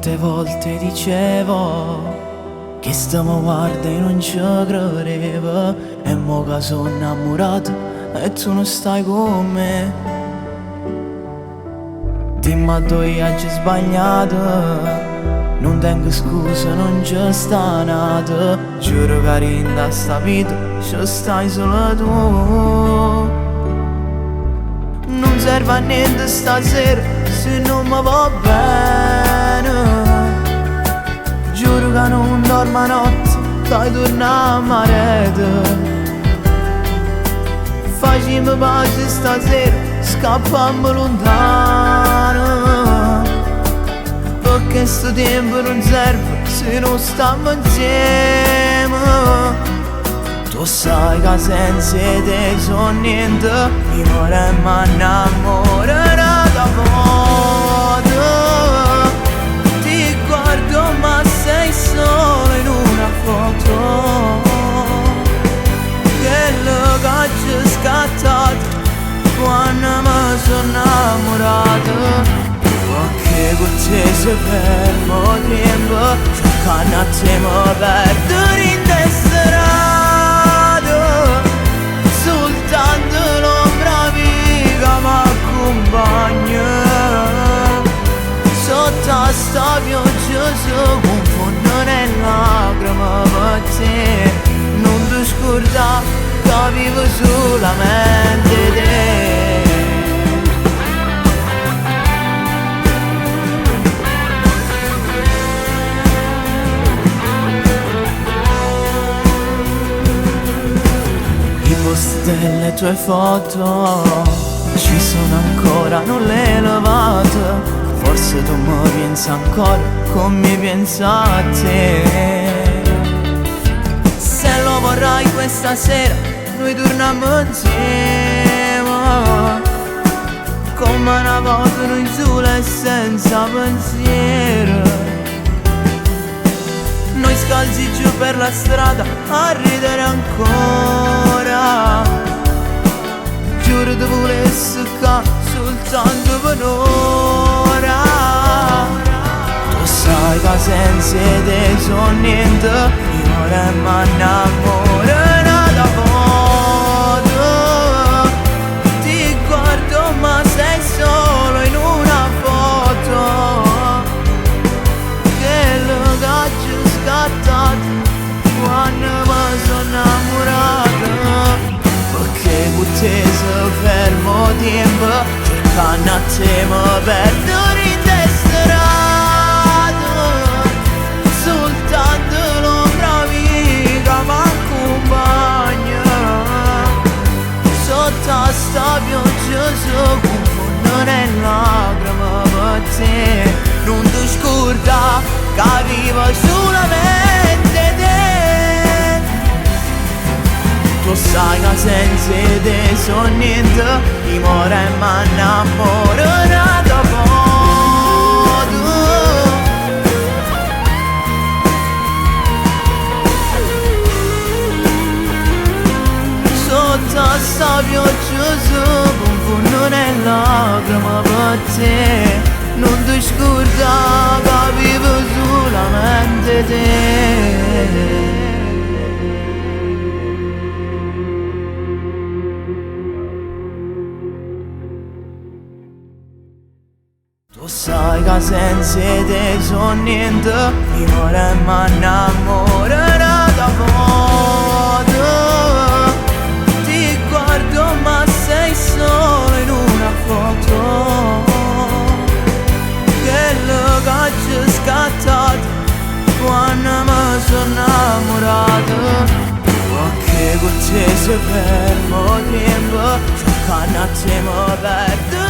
Quante volte dicevo che stiamo guarda e non ci credevo, e mo che sono innamorato e tu non stai con me. Dimmi dove hai sbagliato, non tengo scuse, non ci sta nato. Giuro che in sta vita ci stai solo tu. Non serve a niente stasera se non mi va bene. Giuro che non dormo notte, stai tornando a marete. Facciamo pace stasera, scappiamo lontano, perché sto tempo non serve se non stiamo insieme. Tu sai che senza te sono niente, io vorrei innamorare da foto. Ti guardo ma sei solo in una foto, quello che ci è scattato quando mi sono innamorato. Perché con te se fermo tempo, cercando a te mi perdo in destra. Soltanto l'ombra viva m'accompagna, sotto sta pioggia si confondono le lacrime per te. Non ti scordare che vivo solamente te. Delle tue foto ci sono ancora, non le hai levate. Forse tu mi pensi ancora come pensa a te. Se lo vorrai questa sera noi torniamo insieme, come una volta noi sole e senza pensiero. Noi scalzi giù per la strada a ridere ancora. Giuro di volessi qua soltanto per ora. Tu sai che senza te sono niente, io vorrei innamorare da foto. Ti guardo ma sei solo in una foto, quello che ci è scattato quando mi sono innamorato. Perché con te se fermo tempo, cercando a te mi perdo in destra. Soltanto l'ombra viva m'accompagna, sotto sta pioggia si confondono le lacrime per te. Non ti scordare che vivo solamente te. Tu sai che senza te sono niente, io vorrei innamorare da foto. Sotto sta pioggia si confondono le lacrime per te. Non ti scordare che vivo solamente te. Tu sai che senza te sono niente, io vorrei innamorare da foto. Ti guardo ma sei solo in una foto, quello che ci è scattato quando mi sono innamorato. Perché con te se fermo tempo, cercando a te mi perdo